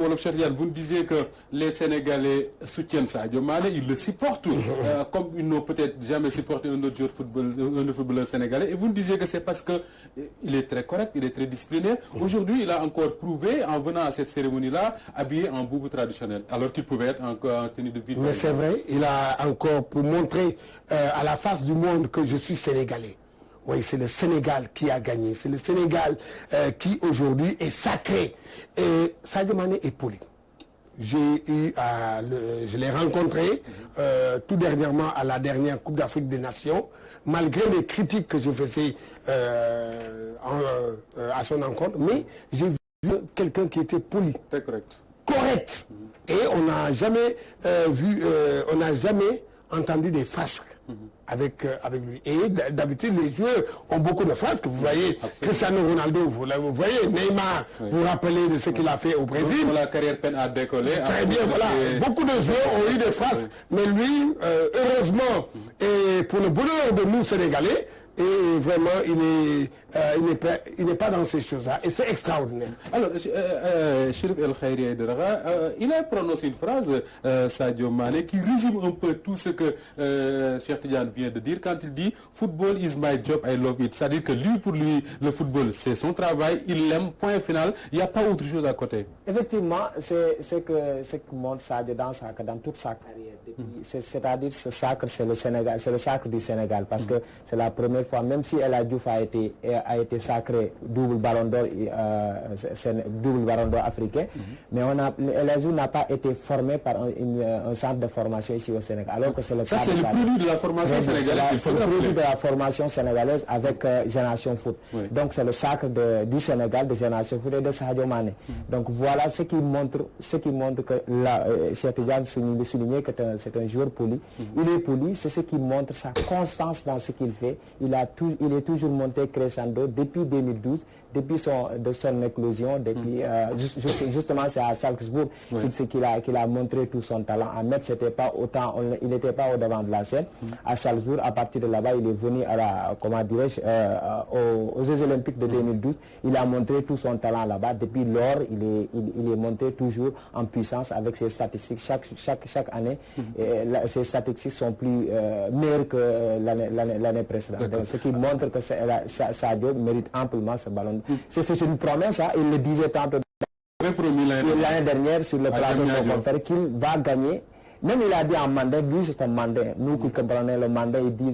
Vous me disiez que les Sénégalais soutiennent Sadio Mané, ils le supportent, comme ils n'ont peut-être jamais supporté un autre joueur footballeur sénégalais. Et vous me disiez que c'est parce qu'il est très correct, il est très discipliné. Aujourd'hui, il a encore prouvé, en venant à cette cérémonie-là, habillé en boubou traditionnel, alors qu'il pouvait être en tenue de ville. Mais c'est vrai, il a encore pour montrer à la face du monde que je suis sénégalais. Oui, c'est le Sénégal qui a gagné. C'est le Sénégal qui aujourd'hui est sacré. Et Sadio Mané est poli. Je l'ai rencontré tout dernièrement à la dernière Coupe d'Afrique des Nations. Malgré les critiques que je faisais à son encontre, mais j'ai vu quelqu'un qui était poli. Très correct. Correct. Et on n'a jamais on n'a jamais entendu des frasques avec lui. Et d'habitude, les joueurs ont beaucoup de frasques. Vous voyez, Cristiano Ronaldo, vous voyez, Neymar, vous rappelez de ce qu'il a fait au Brésil. Donc, la carrière peine à décoller. Très bien, voilà. Beaucoup de joueurs ont eu des frasques. Mais lui, heureusement, et pour le bonheur de nous, Sénégalais, et vraiment, il n'est pas dans ces choses-là. Et c'est extraordinaire. Alors, Chérif El Khayri Aïdara, il a prononcé une phrase, Sadio Mané, qui résume un peu tout ce que Cheikh Tidiane vient de dire quand il dit « Football is my job, I love it ». C'est-à-dire que lui, pour lui, le football, c'est son travail, il l'aime, point final, il n'y a pas autre chose à côté. Effectivement, c'est ce que montre Sadio dans toute sa carrière. C'est-à-dire ce sacre, c'est le Sénégal, c'est le sacre du Sénégal, parce que c'est la première fois, même si El Hadji Diouf a été sacré double ballon d'or africain, mais El Hadji Diouf n'a pas été formé par un centre de formation ici au Sénégal. Alors que c'est le ça, c'est le produit de la formation sénégalaise. C'est le produit de la formation sénégalaise avec Génération Foot. Oui. Donc c'est le sacre du Sénégal, de Génération Foot et de Sadio Mané. Donc voilà ce qui montre que Cheikh Tidiane soulignait que c'est un joueur poli. Il est poli, c'est ce qui montre sa constance dans ce qu'il fait. Il est toujours monté crescendo depuis 2012, depuis son éclosion, depuis justement c'est à Salzbourg qu'il a montré tout son talent. À Metz, il n'était pas au devant de la scène. À Salzbourg, à partir de là-bas, il est venu aux Jeux Olympiques de 2012. Il a montré tout son talent là-bas. Depuis lors, il est monté toujours en puissance avec ses statistiques. Chaque année, ses statistiques sont plus meilleures que l'année précédente. Donc, ce qui montre que Sadio mérite amplement ce ballon. C'est une promesse, hein, il le disait tantôt l'année dernière sur le plateau de conférence qu'il va gagner. Même il a dit en mandat, lui c'est un mandat. Nous qui comprenons le mandat, il dit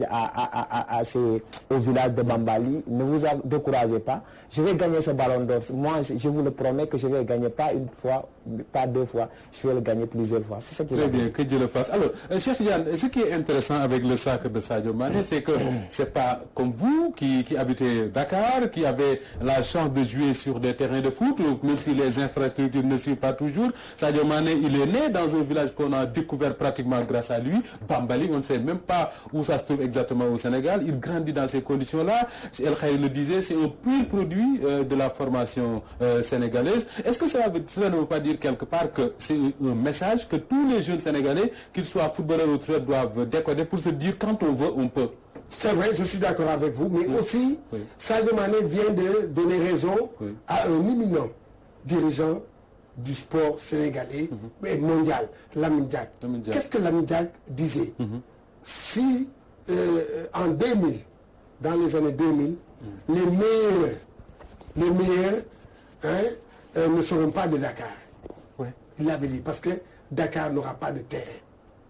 au village de Bambali, ne vous découragez pas, je vais gagner ce ballon d'or. Moi, je vous le promets que je vais gagner pas une fois, pas deux fois, je vais le gagner plusieurs fois. C'est ça qui Très bien, que Dieu le fasse. Alors, Cheikh Tidiane, ce qui est intéressant avec le sacre de Sadio Mané, c'est que c'est pas comme vous qui habitez Dakar, qui avez la chance de jouer sur des terrains de foot, même si les infrastructures ne suivent pas toujours. Sadio Mané, il est né dans un village qu'on a découvert pratiquement grâce à lui. Bambali, on ne sait même pas où ça se trouve exactement au Sénégal. Il grandit dans ces conditions-là. El Khayri le disait, c'est un pur produit de la formation sénégalaise. Est-ce que cela ne veut pas dire quelque part que c'est un message que tous les jeunes Sénégalais, qu'ils soient footballeurs ou autres, doivent décoder pour se dire quand on veut, on peut? C'est vrai, je suis d'accord avec vous, mais aussi, Sadio Mané vient de donner raison à un éminent dirigeant du sport sénégalais, mais mondial, Lamine Diack. Qu'est-ce que Lamine Diack disait? Si en 2000, dans les années 2000, les meilleurs ne seront pas de Dakar. Il l'avait dit, parce que Dakar n'aura pas de terrain.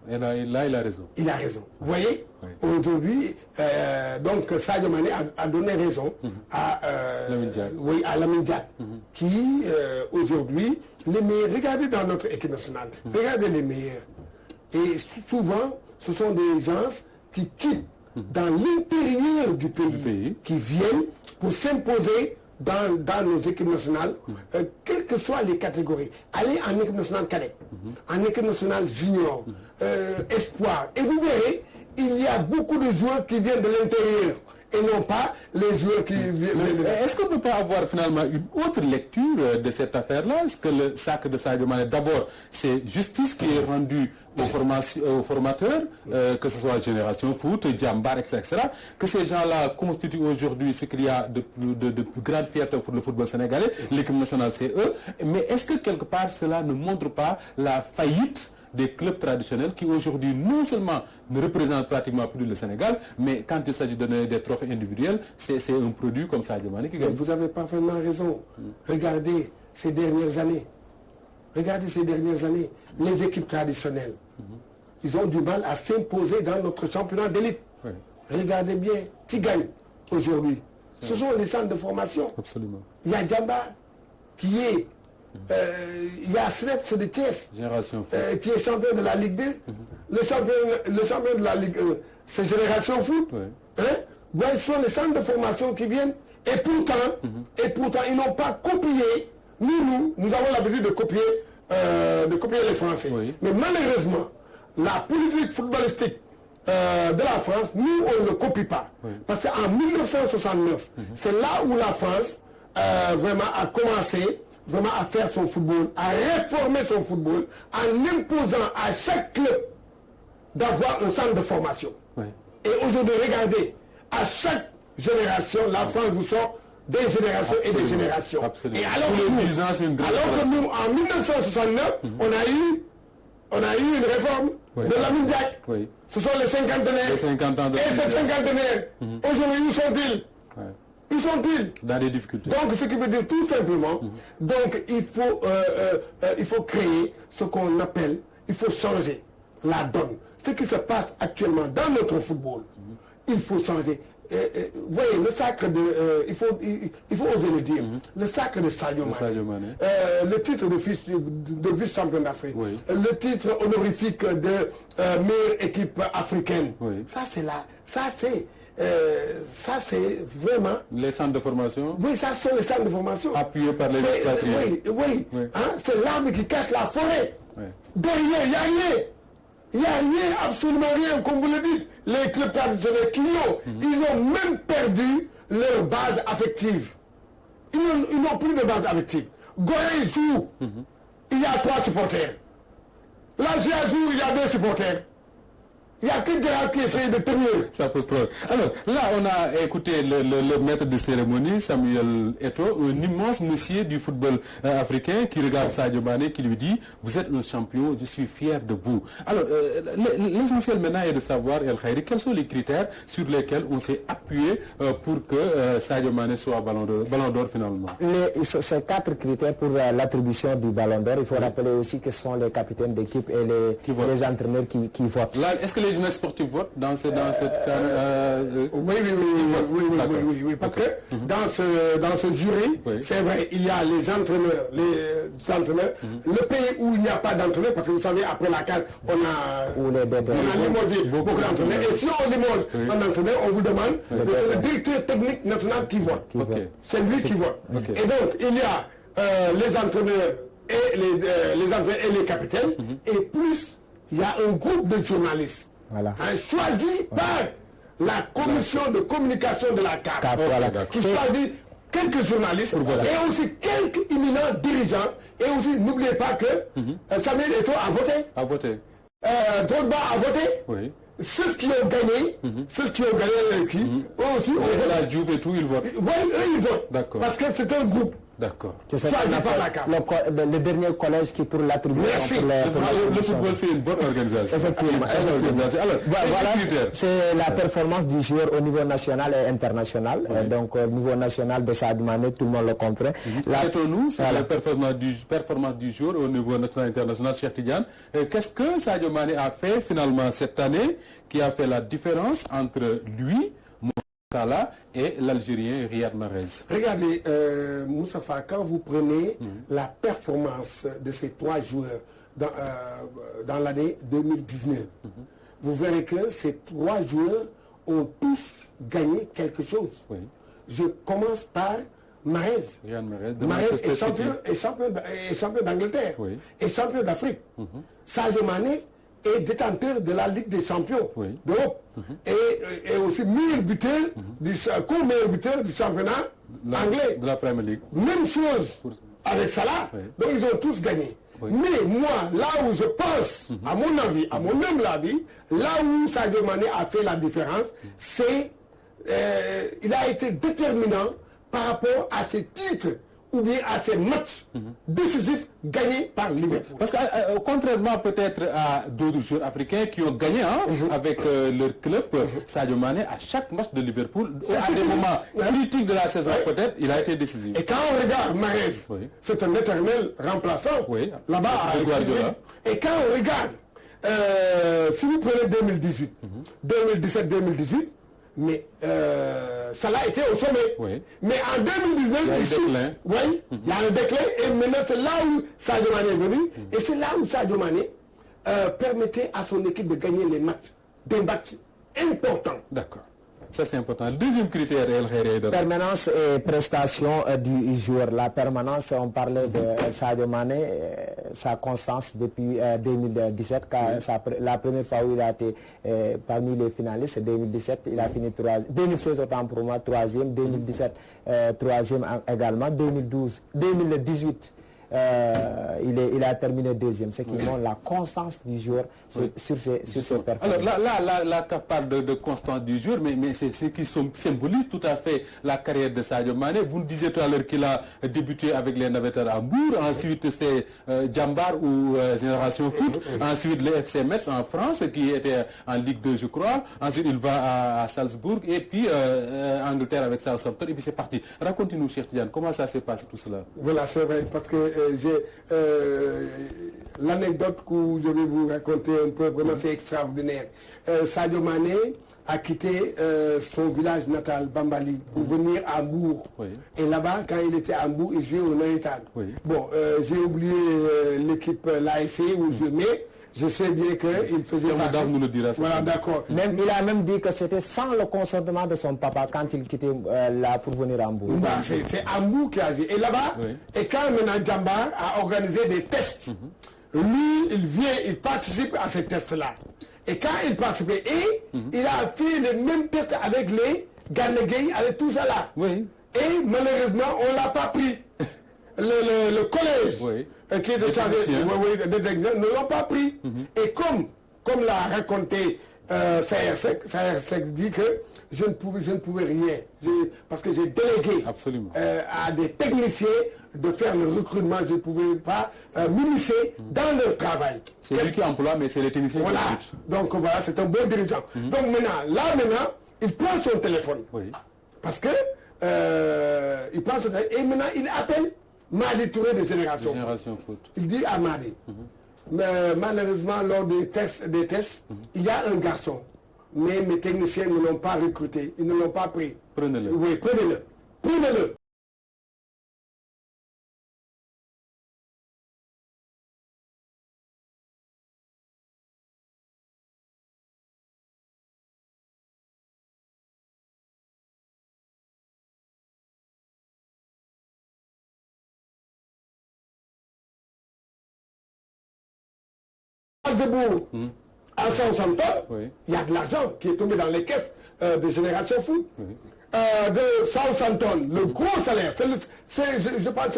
Et là, il a raison. Il a raison. Vous voyez, aujourd'hui, donc Sadio Mané a donné raison à Lamine Diack, qui aujourd'hui, les meilleurs, regardez dans notre équipe nationale, regardez les meilleurs. Et souvent, ce sont des gens qui quittent dans l'intérieur du pays, qui viennent pour s'imposer dans nos équipes nationales, quelles que soient les catégories. Allez en équipe nationale cadette, en équipe nationale junior, espoir. Et vous verrez, il y a beaucoup de joueurs qui viennent de l'intérieur. et non pas les joueurs qui viennent. Est-ce qu'on ne peut pas avoir finalement une autre lecture de cette affaire-là? Est-ce que le sac de Sadio Mané, d'abord, c'est justice qui est rendue aux formateurs, que ce soit Génération Foot, Djambar, etc., que ces gens-là constituent aujourd'hui ce qu'il y a de plus grande fierté pour le football sénégalais. L'équipe nationale, c'est eux. Mais est-ce que quelque part cela ne montre pas la faillite des clubs traditionnels qui aujourd'hui non seulement ne représentent pratiquement plus le Sénégal, mais quand il s'agit de donner des trophées individuels, c'est un produit comme Sadio Mané qui gagne. Vous avez parfaitement raison. Regardez ces dernières années. Regardez ces dernières années. Les équipes traditionnelles, ils ont du mal à s'imposer dans notre championnat d'élite. Oui. Regardez bien qui gagne aujourd'hui. Ce sont les centres de formation. Absolument. Il y a Djamba qui est... il y a Sreps de Thiès Génération Foot. qui est champion de la Ligue 2. Le champion de la Ligue 1, c'est Génération Foot. Oui. Hein? Ouais, ce sont les centres de formation qui viennent. Et pourtant, ils n'ont pas copié. Nous avons l'habitude de copier les Français. Oui. Mais malheureusement, la politique footballistique de la France, nous, on ne copie pas. Oui. Parce qu'en 1969, c'est là où la France vraiment a commencé vraiment à faire son football, à réformer son football, en imposant à chaque club d'avoir un centre de formation. Oui. Et aujourd'hui, regardez, à chaque génération, la France vous sort des générations et des générations. Absolument. Et alors Tous les 10 ans, c'est une grande que nous, en 1969, on a eu une réforme Oui. de Lamine Diack. Oui. Ce sont les cinquantenaires. Les 50 ans de... Et ces cinquantenaires, aujourd'hui, où sont-ils? Ouais. Où sont-ils? Dans des difficultés. Donc, ce qui veut dire tout simplement, donc il faut créer ce qu'on appelle, il faut changer la donne. Ce qui se passe actuellement dans notre football, il faut changer. Vous voyez, le sacre de... il faut oser le dire. Le sacre de Sadio Mané. Le titre de vice-champion d'Afrique. Oui. Le titre honorifique de meilleure équipe africaine. Oui. Ça, c'est là. Ça, c'est vraiment... Les centres de formation. Oui, ça sont les centres de formation. Appuyés par les expatriés. Oui. Hein, c'est l'arbre qui cache la forêt. Oui. Derrière, il n'y a rien. Il n'y a rien, absolument rien, comme vous le dites. Les clubs traditionnels qui ils ont même perdu leur base affective. Ils n'ont plus de base affective. Gorée joue, il y a 3 supporters. La GIA joue, il y a 2 supporters. Il n'y a que Gérard qui essaie de tenir. Ça pose problème. Alors, là, on a écouté le maître de cérémonie, Samuel Eto'o, un immense monsieur du football africain qui regarde Sadio Mané, qui lui dit « Vous êtes un champion, je suis fier de vous ». Alors, l'essentiel maintenant est de savoir, El Khairi, quels sont les critères sur lesquels on s'est appuyé pour que Sadio Mané soit ballon d'or finalement. Ces 4 critères pour l'attribution du ballon d'or, il faut rappeler aussi que ce sont les capitaines d'équipe et les entraîneurs qui votent. Là, est-ce que les journalistes sportifs votent dans cette... Oui, parce que dans ce jury, c'est vrai, il y a les entraîneurs. Le pays où il n'y a pas d'entraîneur, parce que vous savez, après la CAN, on a limogé beaucoup d'entraîneurs. Et si on limoge un entraîneur, on vous demande, c'est le directeur technique national qui vote. C'est lui qui vote. Et donc, il y a les entraîneurs et les capitaines, et plus, il y a un groupe de journalistes. Voilà. Choisi par la commission de communication de la CAF, qui choisit quelques journalistes et aussi quelques éminents dirigeants. Et aussi, n'oubliez pas que Samuel Eto'o a voté. Drogba a voté. Oui. Ceux qui ont gagné, eux aussi ont voté. La Juve et tout, ils votent. Oui, eux, ils votent. D'accord. Parce que c'est un groupe. D'accord. C'est le dernier collège qui pour l'attribution. Le football, c'est une bonne organisation. Effectivement. Alors, voilà, c'est la performance du joueur au niveau national et international. Donc, au niveau national de Sadio Mané, tout le monde le comprend. Nous, c'est la performance du joueur au niveau national et international, Cheikh Tidiane. Qu'est-ce que Sadio Mané a fait finalement cette année qui a fait la différence entre lui, Salah et l'Algérien Riyad Mahrez? Regardez, Moussafa, quand vous prenez la performance de ces 3 joueurs dans l'année 2019, vous verrez que ces 3 joueurs ont tous gagné quelque chose. Oui. Je commence par Mahrez. Mahrez est champion d'Angleterre et champion d'Afrique. Sadio Mané est détenteur de la Ligue des champions d'Europe. Et aussi meilleur buteur, co-meilleur buteur du championnat anglais. De la Premier League. Même chose avec Salah. Donc ils ont tous gagné. Mais moi, là où je pense, à mon avis, à mon humble avis, là où Sadio Mané a fait la différence, c'est il a été déterminant par rapport à ses titres ou bien à ces matchs décisifs gagnés par Liverpool. Parce que contrairement peut-être à d'autres joueurs africains qui ont gagné avec leur club, Sadio Mané, à chaque match de Liverpool, à des moments critiques de la saison peut-être, il a été décisif. Et quand on regarde Mahrez, c'est un éternel remplaçant là-bas à Guardiola. Et quand on regarde, si vous prenez 2018, 2017-2018, mais Salah était au sommet. Mais en 2019, il y a un déclin. Et maintenant, c'est là où Sadio Mané est venu. Et c'est là où Sadio Mané permettait à son équipe de gagner les matchs. Des matchs importants. D'accord. Ça, c'est important. Le deuxième critère, permanence et prestation du joueur. La permanence, on parlait de Sadio Mané, sa constance depuis 2017. La première fois où il a été parmi les finalistes, 2017, il a fini 3e. 2016, autant pour moi, 3e. 2017, 3e également. 2018. Il a terminé 2e, ce qui montre la constance du joueur sur ses performances. Alors là parle de constance du joueur, mais c'est ce qui symbolise tout à fait la carrière de Sadio Mané. Vous nous disiez tout à l'heure qu'il a débuté avec les Navetteurs à Hambourg, ensuite c'est Djambar ou Génération Foot, ensuite le FC Metz en France qui était en Ligue 2 je crois, ensuite il va à Salzbourg et puis Angleterre avec Southampton et puis c'est parti. Racontez-nous Cheikh Tidiane, comment ça s'est passé tout cela? Voilà, c'est vrai, parce que j'ai l'anecdote que je vais vous raconter un peu, vraiment c'est extraordinaire. Sadio Mané a quitté son village natal, Bambali, pour venir à Hambourg. Et là-bas, quand il était à Hambourg, il jouait au Naïtan. Bon, j'ai oublié l'équipe, l'ASC où je mets. Je sais bien qu'il faisait partie. Nous le dira, voilà, d'accord. Il a même dit que c'était sans le consentement de son papa quand il quittait là pour venir à Hambourg. Bah, c'est Hambourg qui a dit. Et là-bas, et quand maintenant Djambar a organisé des tests, lui, il vient, il participe à ces tests-là. Et quand il participait, il a fait les mêmes tests avec les Ganegay, avec tout ça là. Et malheureusement, on ne l'a pas pris. Le collège qui est chargé des techniciens ne l'ont pas pris. Et comme l'a raconté Saher dit que je ne pouvais rien. Parce que j'ai délégué à des techniciens de faire le recrutement. Je ne pouvais pas m'immiscer dans leur travail. C'est lui qui emploie, mais c'est les techniciens qui recrutent. Donc voilà, c'est un bon dirigeant. Donc maintenant, il prend son téléphone. Parce que il prend son téléphone et maintenant il appelle Madi Touré de Génération Foot. Il dit à Madi, mais malheureusement lors des tests, il y a un garçon, mais mes techniciens ne l'ont pas recruté, ils ne l'ont pas pris. Prenez-le. Oui, prenez-le. Prenez-le. À Southampton, il y a de l'argent qui est tombé dans les caisses de Génération Foot. De Southampton, le gros salaire, je pense que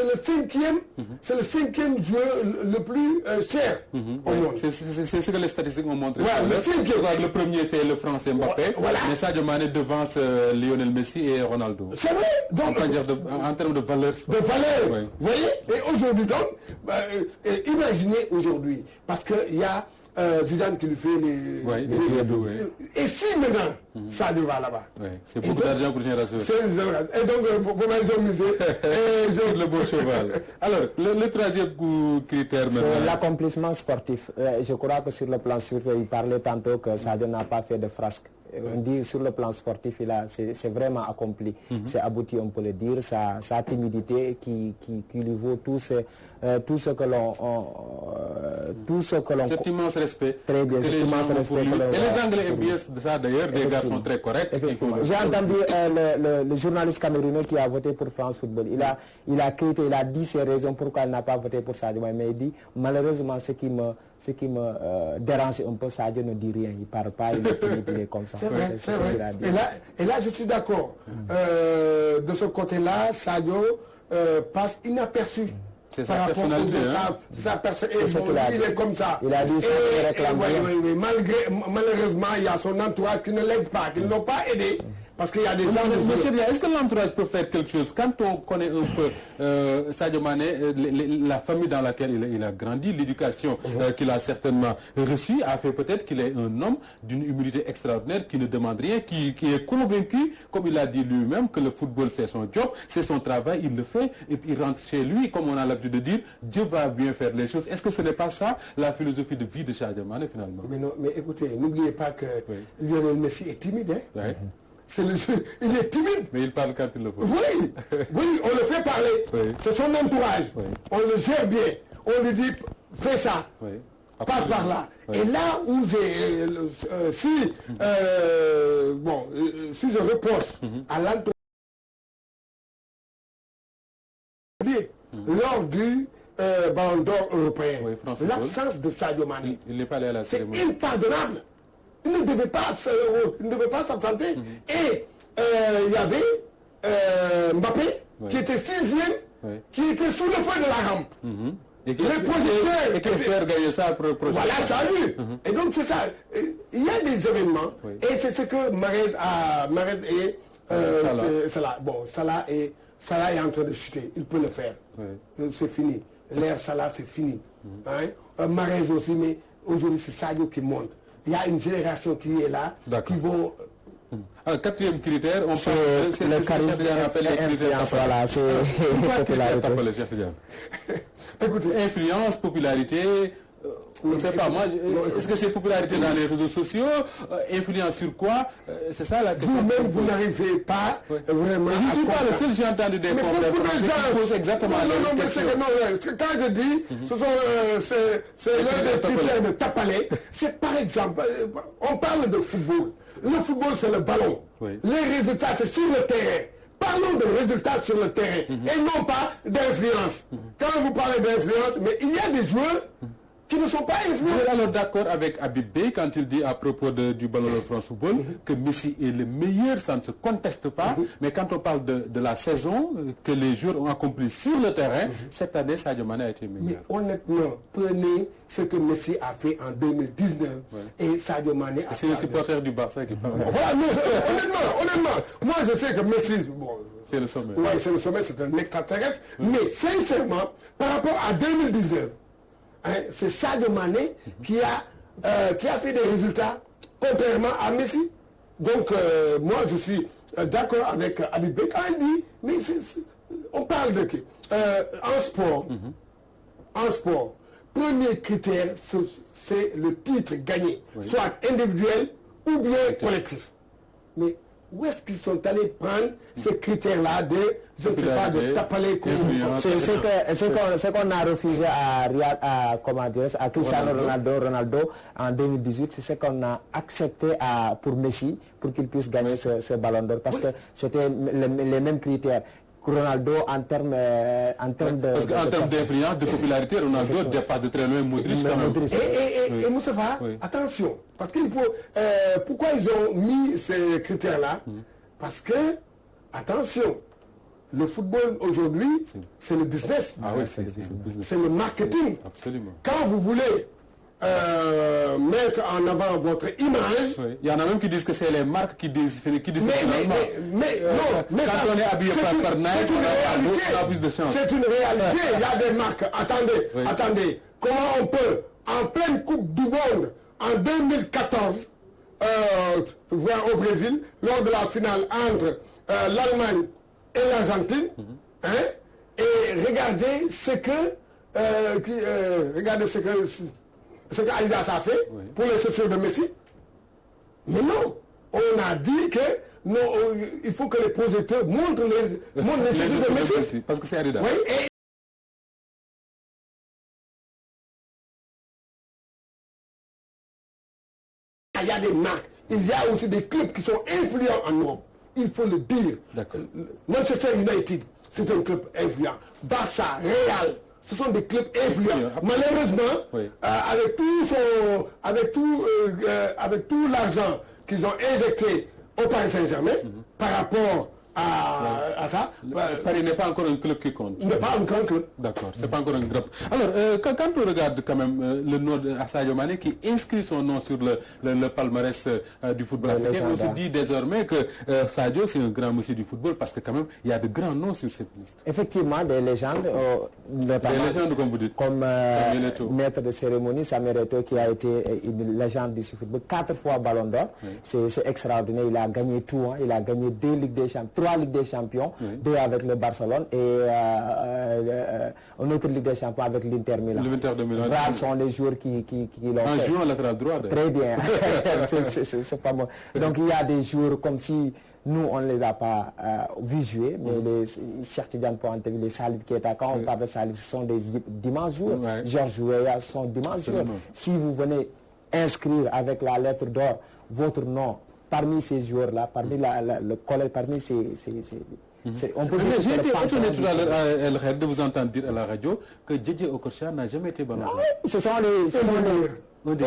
c'est le cinquième joueur le plus cher au monde. C'est ce que les statistiques ont montré. Le premier c'est le Français Mbappé, mais Sadio Mané devance Lionel Messi et Ronaldo. C'est vrai. Donc, en termes de valeur. Vous voyez. Et aujourd'hui donc, imaginez aujourd'hui, parce qu'il y a Zidane qui lui fait les... Et si maintenant, Sadio va là-bas. C'est beaucoup d'argent pour Génération. Et donc, vous m'avez misé. Le beau cheval. Alors, le troisième critère maintenant. C'est l'accomplissement sportif. Je crois que sur le plan sportif, il parlait tantôt que Sadio n'a pas fait de frasque. On dit sur le plan sportif, c'est vraiment accompli. C'est abouti, on peut le dire. Sa timidité qui lui vaut tout ce que tout ce que l'on... Cet immense respect. Très bien, cet immense respect. Et les Anglais aiment bien ça d'ailleurs, des garçons très corrects. J'ai entendu le journaliste camerounais qui a voté pour France Football. Il a critiqué, il a dit ses raisons pourquoi il n'a pas voté pour Sadio Mané. Mais il dit, malheureusement, ce qui me dérange un peu, Sadio ne dit rien. Il ne parle pas, il est comme ça. C'est vrai, c'est vrai. Et là, je suis d'accord. De ce côté-là, Sadio passe inaperçu. C'est sa personnalité. Il est comme ça. Il a dit ça, il réclame rien. Oui. Malheureusement, il y a son entourage qui ne l'aide pas, qui ne l'ont pas aidé. Parce qu'il y a des gens... Monsieur Dia, est-ce que l'entourage peut faire quelque chose? Quand on connaît un peu Sadio Mané, la famille dans laquelle il a grandi, l'éducation qu'il a certainement reçue, a fait peut-être qu'il est un homme d'une humilité extraordinaire, qui ne demande rien, qui est convaincu, comme il a dit lui-même, que le football c'est son job, c'est son travail, il le fait, et puis il rentre chez lui, comme on a l'habitude de dire, Dieu va bien faire les choses. Est-ce que ce n'est pas ça la philosophie de vie de Sadio Mané finalement? Mais écoutez, n'oubliez pas que Lionel Messi est timide. Hein? Ouais. C'est le jeu. Il est timide. Mais il parle quand il le faut. Oui, on le fait parler. Oui. C'est son entourage. Oui. On le gère bien. On lui dit, fais ça. Oui. Passe par là. Oui. Et là où si je reproche à l'entourage lors du Ballon d'Or européen, l'absence de Sadio Mané, il n'est pas allé à la cérémonie. C'est impardonnable. Il ne devait pas s'absenter. Et il y avait Mbappé qui était 6e, qui était sous le feu de la rampe. Et qui espère gagner ça prochainement. Voilà, tu as vu. Et donc c'est ça. Il y a des événements, et c'est ce que Mahrez et Salah. Bon, Salah est en train de chuter. Il peut le faire. C'est fini. L'ère Salah, c'est fini. Mahrez aussi, mais aujourd'hui c'est Sadio qui monte. Il y a une génération qui est là, qui vont... Alors, quatrième critère, on c'est le charisme et l'influence. Voilà, c'est popularité. Écoutez, influence, popularité, je ne sais pas, moi, est-ce que c'est popularité dans les réseaux sociaux, influence sur quoi? C'est ça la question. Vous-même, vous n'arrivez pas vraiment... Je ne suis pas le seul, j'ai entendu des confrères qui posent exactement la même question. Quand je dis, c'est l'un des critères de Tapalé, c'est par exemple, on parle de football. Le football, c'est le ballon. Les résultats, c'est sur le terrain. Parlons de résultats sur le terrain et non pas d'influence. Quand vous parlez d'influence, mais il y a des joueurs qui ne sont pas influents. Vous êtes alors d'accord avec Habib Beye quand il dit à propos du Ballon de France Football que Messi est le meilleur, ça ne se conteste pas, mais quand on parle de la saison que les joueurs ont accompli sur le terrain, cette année, Sadio Mané a été meilleur. Mais honnêtement, prenez ce que Messi a fait en 2019 et Sadio Mané a fait... C'est le supporter du Barça qui parle. Voilà, honnêtement, moi je sais que Messi... c'est le sommet. Oui, c'est le sommet, c'est un extraterrestre, mais sincèrement, par rapport à 2019, c'est Sadio Mané qui a fait des résultats contrairement à Messi. Donc moi je suis d'accord avec Habib Beye quand il dit, mais on parle de qui? En sport, premier critère c'est le titre gagné, soit individuel ou bien collectif. Mais où est-ce qu'ils sont allés prendre ces critères-là de, je ne sais pas, de taper c'est ce qu'on a refusé à Cristiano Ronaldo en 2018, c'est ce qu'on a accepté pour Messi, pour qu'il puisse gagner ce ballon d'or, parce que c'était les mêmes critères. Ronaldo en termes de... Parce qu'en termes d'influence, de popularité, Ronaldo dépasse de très loin Modric quand même. Et Moustapha, attention, parce qu'il faut... pourquoi ils ont mis ces critères-là? Parce que, attention, le football aujourd'hui, c'est le business. Ah oui, c'est le business. C'est le marketing. Absolument. Quand vous voulez mettre en avant votre image... Il y en a même qui disent que c'est les marques qui disent mais quand on est habillé par Nike, on a plus de chance. C'est une réalité. Il y a des marques. Attendez. Comment on peut, en pleine Coupe du Monde, en 2014, au Brésil, lors de la finale entre l'Allemagne et l'Argentine, et regardez ce que Adidas a fait pour les chaussures de Messi. Mais non, on a dit que non, il faut que les projecteurs montrent les chaussures de Messi. Parce que c'est Adidas. Oui, il y a des marques. Il y a aussi des clubs qui sont influents en Europe. Il faut le dire. Manchester United, c'est un club influent. Barça, Real, ce sont des clubs influents. Malheureusement, avec tout l'argent qu'ils ont injecté au Paris Saint-Germain, par rapport à ça. Paris n'est pas encore un club qui compte. Il n'est pas encore un club. D'accord, c'est pas encore un club. Alors, quand on regarde quand même le nom de Sadio Mané qui inscrit son nom sur le palmarès du football africain, on se dit désormais que Sadio c'est un grand monsieur du football parce que quand même il y a de grands noms sur cette liste. Effectivement, des légendes, notamment des légendes comme vous dites. Comme maître de cérémonie Samuel Eto'o qui a été une légende du football, 4 fois Ballon d'Or. C'est extraordinaire. Il a gagné tout. Hein. Il a gagné 2 Ligues des Champions, 3 Ligues des Champions, 2 avec le Barcelone et une autre Ligue des Champions avec l'Inter Milan. L'Inter de Milan. Rares sont les joueurs qui l'ont fait. En jouant latéral droit. Très bien. C'est pas bon. Donc il y a des joueurs comme si nous on ne les a pas vus jouer, mais les Cheikh Tidiane Pointe, les Salif Keita, quand on parle de Salif, ce sont des immenses joueurs. Georges Weah sont d'immenses joueurs. Si vous venez inscrire avec la lettre d'or votre nom parmi ces joueurs-là, parmi le collège, parmi ces on peut dire j'ai été étonné tout à l'heure de vous entendre dire à la radio que Didier Okocha n'a jamais été Ballon d'Or. Ce sont les voilà,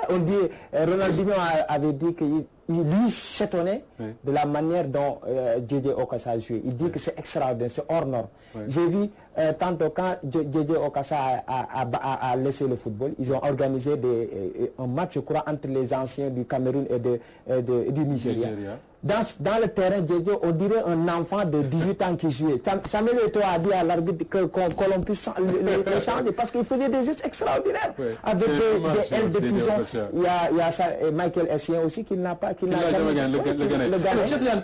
on dit, Ronaldinho avait dit que lui s'étonnait de la manière dont Didier Okocha a joué. Il dit que c'est extraordinaire, c'est hors norme. J'ai vu tantôt quand Didier Okocha a laissé le football, ils ont organisé un match, je crois, entre les anciens du Cameroun et du Nigeria. Dans le terrain, Didier, on dirait un enfant de 18 ans qui jouait. Samuel Eto'o a dit à l'arbitre que l'on puisse le changer parce qu'il faisait des gestes extraordinaires. Avec des ailes de pigeon. Il y a ça, Michael Essien aussi qui n'a jamais gagné.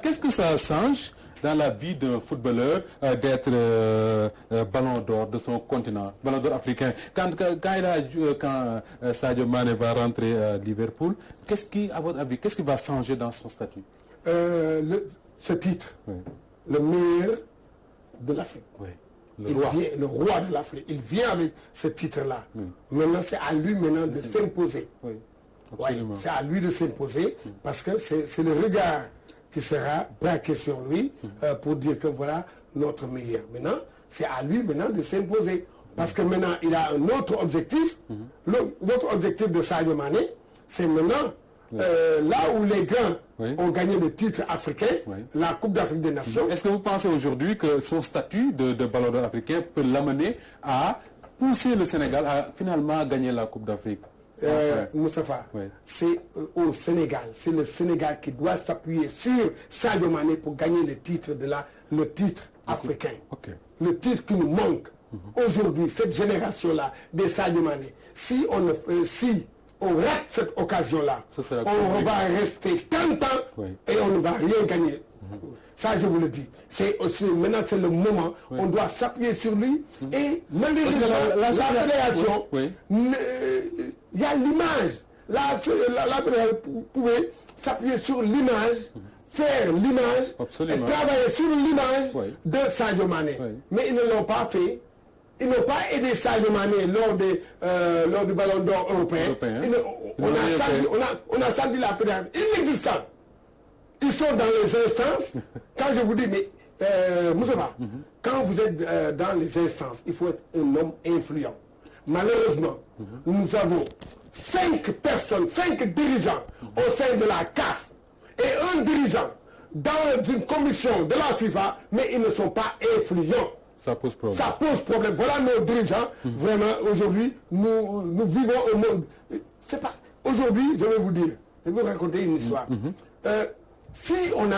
Qu'est-ce que ça change dans la vie d'un footballeur d'être Ballon d'Or de son continent, Ballon d'Or africain? Quand Sadio Mané va rentrer à Liverpool, à votre avis, qu'est-ce qui va changer dans son statut? Ce titre, le meilleur de l'Afrique. Le roi de l'Afrique. Il vient avec ce titre-là. Maintenant, c'est à lui de s'imposer. C'est à lui de s'imposer parce que c'est le regard qui sera braqué sur lui pour dire que voilà notre meilleur. Maintenant, c'est à lui de s'imposer. Parce que maintenant, il a un autre objectif. L'autre objectif de Sadio Mané, c'est maintenant là où les grands ont gagné le titre africain, la Coupe d'Afrique des Nations. Est-ce que vous pensez aujourd'hui que son statut de Ballon d'Or africain peut l'amener à pousser le Sénégal à finalement gagner la Coupe d'Afrique? Moustapha, c'est au Sénégal, c'est le Sénégal qui doit s'appuyer sur Sadio Mané pour gagner le titre africain. Le titre qui nous manque. Aujourd'hui, cette génération-là des Sadio Mané, si on rate cette occasion-là, on va rester 30 ans et on ne va rien gagner. Ça, je vous le dis. Maintenant, c'est le moment. On doit s'appuyer sur lui. Et malheureusement, la fédération, il y a l'image. La fédération pouvait s'appuyer sur l'image, faire l'image, et travailler sur l'image de Sadio Mané. Mais ils ne l'ont pas fait. Ils n'ont pas aidé Sadio Mané lors du Ballon d'Or européen. On a senti la fédération inexistante. Ils sont dans les instances. Quand je vous dis, mais Moustapha, quand vous êtes dans les instances, il faut être un homme influent. Malheureusement, nous avons 5 personnes, 5 dirigeants au sein de la CAF et un dirigeant dans une commission de la FIFA, mais ils ne sont pas influents. Ça pose problème. Ça pose problème. Voilà nos dirigeants. Vraiment, aujourd'hui, nous vivons au monde. C'est pas. Aujourd'hui, je vais vous dire, je vais vous raconter une histoire. Si on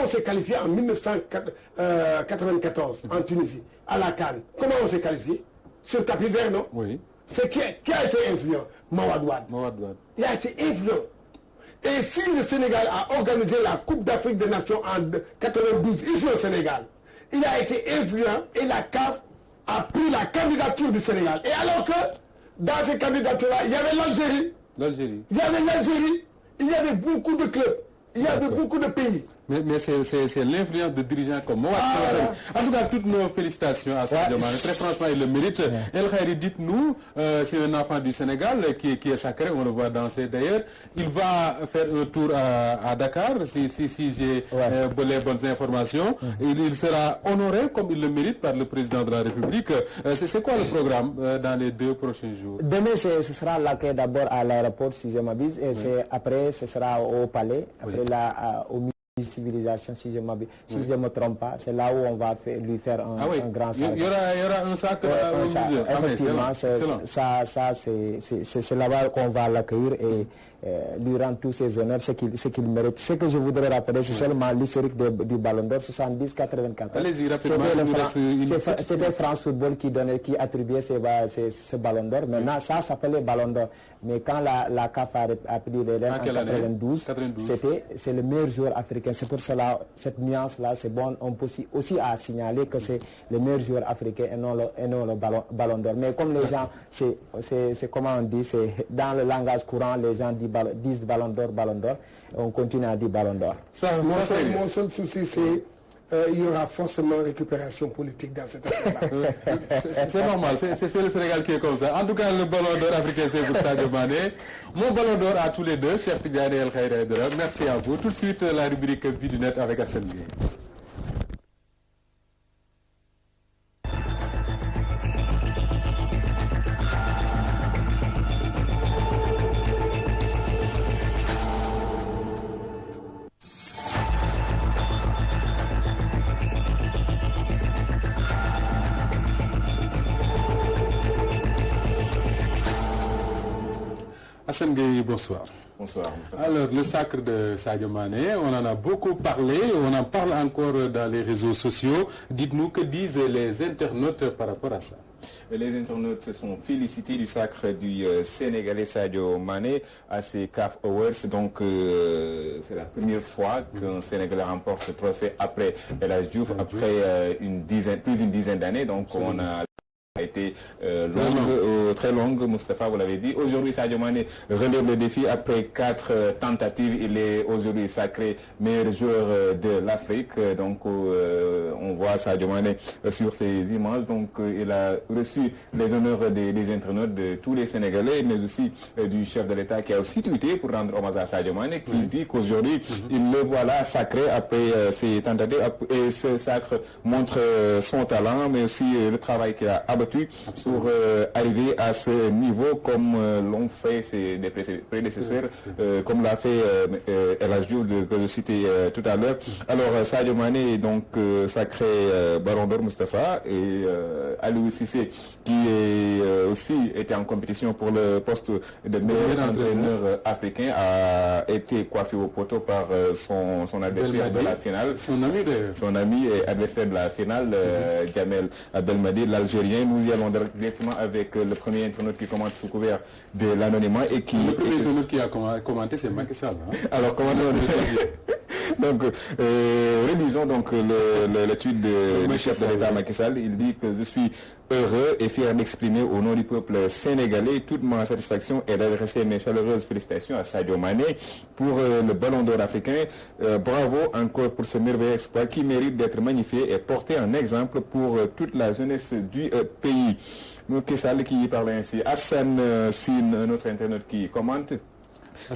s'est qualifié en 1994 en Tunisie, à la CAN, comment on s'est qualifié? Sur tapis vert, non? C'est qui a été influent? Mawad Wade. Il a été influent. Et si le Sénégal a organisé la Coupe d'Afrique des Nations en 92, ici au Sénégal, il a été influent et la CAF a pris la candidature du Sénégal. Et alors que dans ces candidatures-là, il y avait l'Algérie. Il y avait l'Algérie. Il y avait beaucoup de clubs. Il y avait beaucoup de pays. Mais c'est l'influence de dirigeants comme moi. En tout cas, toutes nos félicitations à Sadio Mané. Très franchement, il le mérite. El Khayri, dites-nous, c'est un enfant du Sénégal qui est sacré, on le voit danser d'ailleurs. Il va faire un tour à Dakar, si j'ai les bonnes informations. Il sera honoré, comme il le mérite, par le président de la République. C'est quoi le programme dans les 2 prochains jours? Demain, ce sera l'accueil d'abord à l'aéroport, si je m'abuse, et après, ce sera au palais, après au civilisation, si je ne me trompe pas, c'est là où on va lui faire un grand sac. Il y aura un sac au musée. Effectivement, c'est là-bas qu'on va l'accueillir et lui rendre tous ses honneurs, ce qu'il mérite. Ce que je voudrais rappeler, c'est seulement l'historique du Ballon d'Or 70-84. Allez-y, rapidement. C'était France Football qui attribuait ce Ballon d'Or. Maintenant, ça s'appelait Ballon d'Or. Mais quand la CAF a pris les rênes en 92, c'est le meilleur joueur africain. C'est pour cela, cette nuance-là, c'est bon. On peut aussi à signaler que c'est le meilleur joueur africain et non le Ballon d'Or. Mais comme les gens, c'est comment on dit, c'est dans le langage courant, les gens disent Ballon d'Or, on continue à dire Ballon d'Or. Mon seul souci, c'est il y aura forcément récupération politique dans cette affaire-là. C'est normal, c'est le Sénégal qui est comme ça. En tout cas, le Ballon d'Or africain, c'est pour Sadio Mané. Mon Ballon d'Or à tous les deux, Cheikh Tidiane et El Khayri Aïdara. Merci à vous. Tout de suite, la rubrique Vie du Net avec Assane Gueye. Assane Gueye, bonsoir. Bonsoir. Alors, le sacre de Sadio Mané, on en a beaucoup parlé, on en parle encore dans les réseaux sociaux. Dites-nous, que disent les internautes par rapport à ça? Les internautes se sont félicités du sacre du Sénégalais Sadio Mané à ces CAF Awards. Donc, c'est la première fois qu'un Sénégalais remporte ce trophée après El Hadji Diouf, après plus d'une dizaine d'années. Donc, on a été très longue, Moustapha, vous l'avez dit. Aujourd'hui, Sadio Mané relève le défi après 4 tentatives. Il est aujourd'hui sacré meilleur joueur de l'Afrique. Donc, on voit Sadio Mané sur ces images. Donc, il a reçu les honneurs des internautes de tous les Sénégalais, mais aussi du chef de l'État qui a aussi tweeté pour rendre hommage à Sadio Mané, qui dit qu'aujourd'hui, il le voit là sacré après ses tentatives. Et ce sacre montre son talent, mais aussi le travail qu'il a abattu pour arriver à ce niveau comme l'ont fait ses prédécesseurs, comme l'a fait El Hadji Diouf que je citais tout à l'heure. Alors Sadio Mané est donc sacré Ballon d'Or, Moustapha, et Aliou Cissé qui aussi était en compétition pour le poste de meilleur entraîneur africain a été coiffé au poteau par son adversaire de la finale. Son ami et adversaire de la finale, Djamel Belmadi, l'Algérien. Nous y allons directement avec le premier internaute qui commente sous couvert de l'anonymat et qui... Le premier internaute qui a commenté, c'est Macky Sall. Alors, comment donc, révisons donc le tweet du chef de l'État Macky Sall. Il dit que je suis heureux et fier d'exprimer au nom du peuple sénégalais toute ma satisfaction et d'adresser mes chaleureuses félicitations à Sadio Mané pour le Ballon d'Or africain. Bravo encore pour ce merveilleux exploit qui mérite d'être magnifié et porté en exemple pour toute la jeunesse du pays. Macky Sall qui parle ainsi. Hassan Sine, notre internaute qui commente.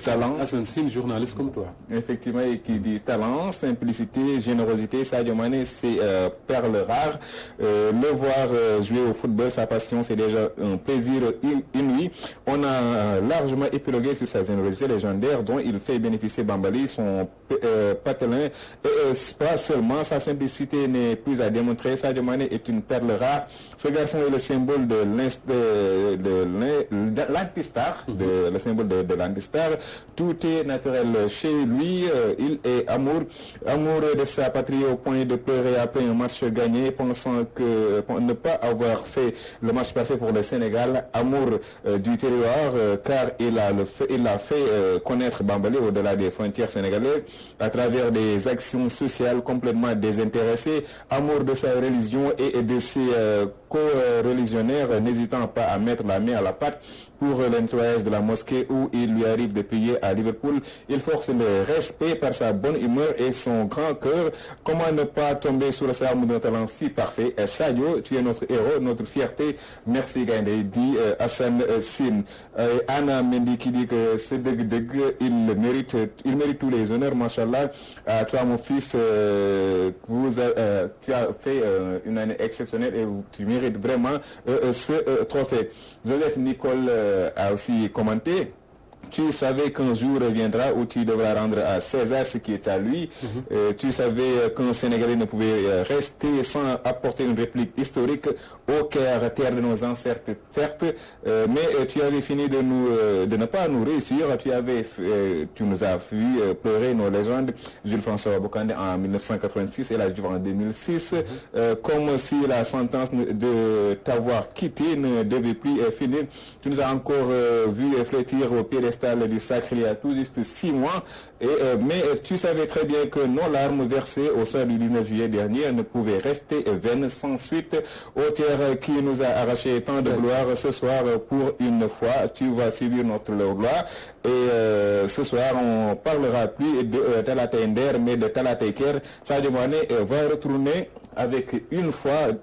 Talent. Hassan Sine, journaliste comme toi. Effectivement, et qui dit talent, simplicité, générosité. Sadio Mané, c'est perle rare. Le voir jouer au football, sa passion, c'est déjà un plaisir inouï. On a largement épilogué sur sa générosité légendaire dont il fait bénéficier Bambali, son patelin. Et pas seulement, sa simplicité n'est plus à démontrer. Sadio Mané est une perle rare. Ce garçon est le symbole de l'antistar, le symbole de l'antistar. Tout est naturel chez lui. Il est amoureux de sa patrie au point de pleurer après un match gagné, pensant que pour ne pas avoir fait le match parfait pour le Sénégal. Amour du territoire, car il a fait connaître Bambali au-delà des frontières sénégalaises à travers des actions sociales complètement désintéressées. Amour de sa religion et de ses co-religionnaires, n'hésitant pas à mettre la main à la pâte pour le nettoyage de la mosquée où il lui arrive de prier à Liverpool. Il force le respect par sa bonne humeur et son grand cœur. Comment ne pas tomber sous le charme d'un talent si parfait? Sadio, tu es notre héros, notre fierté. Merci Gaïndé, dit Hassan Sine. Anna Mendy qui dit que c'est il mérite tous les honneurs, machallah. Toi mon fils, tu as fait une année exceptionnelle et tu mérites vraiment ce trophée. Joseph Nicole a aussi commenté. Tu savais qu'un jour viendra où tu devras rendre à César ce qui est à lui. Tu savais qu'un Sénégalais ne pouvait rester sans apporter une réplique historique au Caire, terre de nos ancêtres, certes, mais tu avais fini de ne pas nous réussir. Tu nous as vu pleurer nos légendes. Jules-François Bocandé en 1986 et la Juve en 2006, comme si la sentence de t'avoir quitté ne devait plus finir. Tu nous as encore vu flétir au piédestal du sacre il y a tout juste 6 mois, mais tu savais très bien que nos larmes versées au soir du 19 juillet dernier ne pouvaient rester vaines sans suite. Aux terres qui nous a arraché tant de gloire, ce soir, pour une fois, tu vas subir notre gloire. Et ce soir, on parlera plus de Talatay Nder, mais de Talatay Ker. Sadio Mané va retourner avec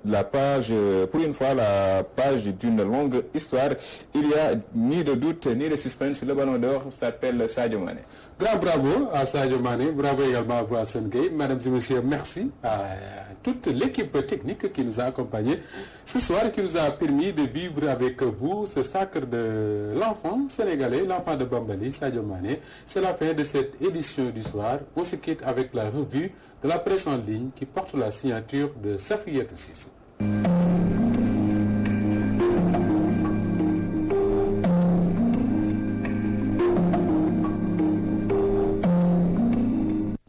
la page d'une longue histoire. Il n'y a ni de doute ni de suspense. Le ballon d'or s'appelle Sadio Mané. Grand bravo à Sadio Mané, bravo également à vous Hassan Gueye. Mesdames et messieurs, merci à toute l'équipe technique qui nous a accompagnés ce soir et qui nous a permis de vivre avec vous ce sacre de l'enfant sénégalais, l'enfant de Bambali, Sadio Mané. C'est la fin de cette édition du soir. On se quitte avec la revue de la presse en ligne qui porte la signature de Safiatou Cissé.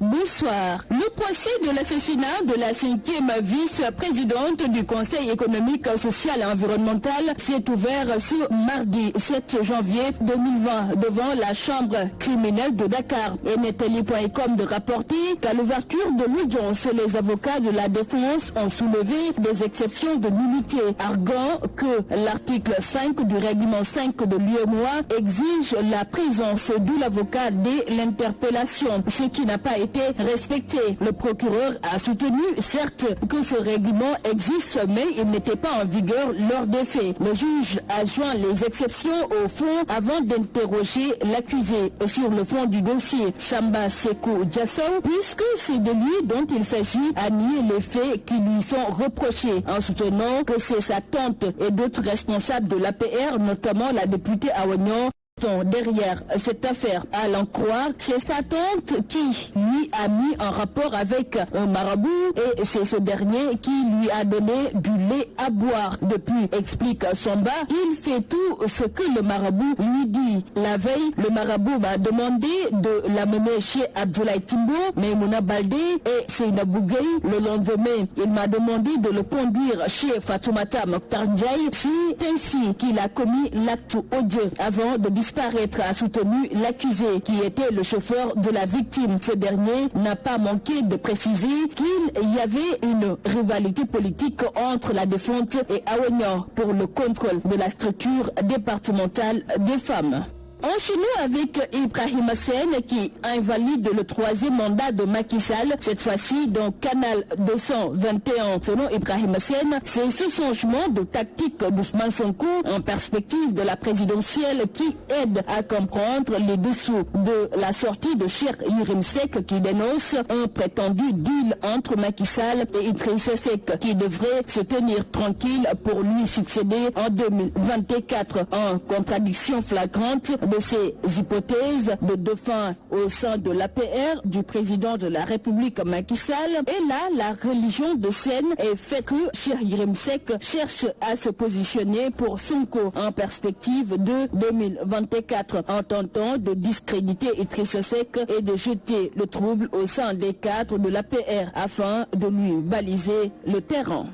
Bonsoir. Le procès de l'assassinat de la 5e vice-présidente du Conseil économique, social et environnemental s'est ouvert ce mardi 7 janvier 2020 devant la chambre criminelle de Dakar. Et Netali.com de rapporter qu'à l'ouverture de l'audience, les avocats de la défense ont soulevé des exceptions de nullité, arguant que l'article 5 du règlement 5 de l'UEMOA exige la présence de l'avocat dès l'interpellation, ce qui n'a pas été respecté. Le procureur a soutenu, certes, que ce règlement existe, mais il n'était pas en vigueur lors des faits. Le juge a joint les exceptions au fond avant d'interroger l'accusé sur le fond du dossier. Samba Sekou Diasso, puisque c'est de lui dont il s'agit, a nié les faits qui lui sont reprochés, en soutenant que c'est sa tante et d'autres responsables de l'APR, notamment la députée Awagnon, derrière cette affaire. À l'en croire, c'est sa tante qui lui a mis en rapport avec un marabout et c'est ce dernier qui lui a donné du lait à boire. Depuis, explique Samba, il fait tout ce que le marabout lui dit. La veille, le marabout m'a demandé de l'amener chez Abdoulaye Timbo, Maïmouna Baldé et Seynabou Gueye. Le lendemain, il m'a demandé de le conduire chez Fatoumata Mokhtar Ndiaye. C'est ainsi qu'il a commis l'acte odieux avant de disparaître, a soutenu l'accusé qui était le chauffeur de la victime. Ce dernier n'a pas manqué de préciser qu'il y avait une rivalité politique entre la défunte et Awagnon pour le contrôle de la structure départementale des femmes. Enchaînons avec Ibrahim Hassen qui invalide le 3e mandat de Macky Sall, cette fois-ci dans Canal 221. Selon Ibrahim Hassen, c'est ce changement de tactique d'Ousmane Sonko en perspective de la présidentielle qui aide à comprendre les dessous de la sortie de Cheikh Yérim Seck qui dénonce un prétendu deal entre Macky Sall et Idrissa Seck qui devrait se tenir tranquille pour lui succéder en 2024, en contradiction flagrante de ces hypothèses de dauphin au sein de l'APR du président de la République Macky Sall. Et là, la religion de scène est faite que Cheikh Yérim Seck cherche à se positionner pour Sonko en perspective de 2024 en tentant de discréditer Idrissa Seck et de jeter le trouble au sein des cadres de l'APR afin de lui baliser le terrain.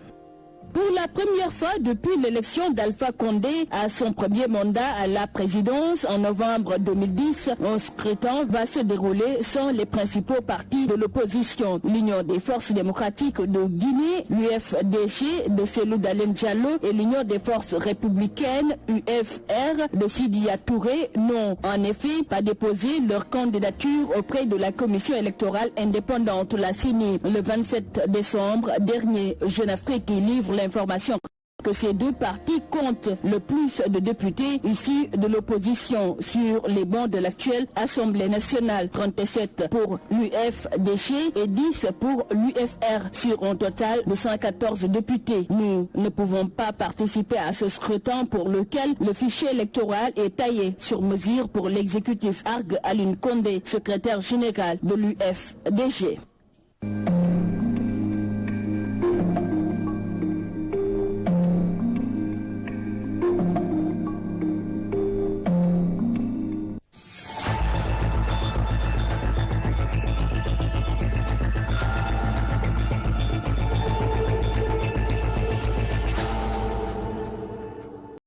Pour la première fois depuis l'élection d'Alpha Condé à son premier mandat à la présidence en novembre 2010, un scrutin va se dérouler sans les principaux partis de l'opposition. L'Union des forces démocratiques de Guinée, l'UFDG de Cellou Dalein Diallo et l'Union des forces républicaines, UFR de Sidya Touré, n'ont en effet pas déposé leur candidature auprès de la commission électorale indépendante, la CENI. Le 27 décembre dernier, Jeune Afrique livre l'information que ces deux partis comptent le plus de députés issus de l'opposition sur les bancs de l'actuelle Assemblée nationale. 37 pour l'UFDG et 10 pour l'UFR sur un total de 114 députés. Nous ne pouvons pas participer à ce scrutin pour lequel le fichier électoral est taillé sur mesure pour l'exécutif, argue Aline Condé, secrétaire général de l'UFDG.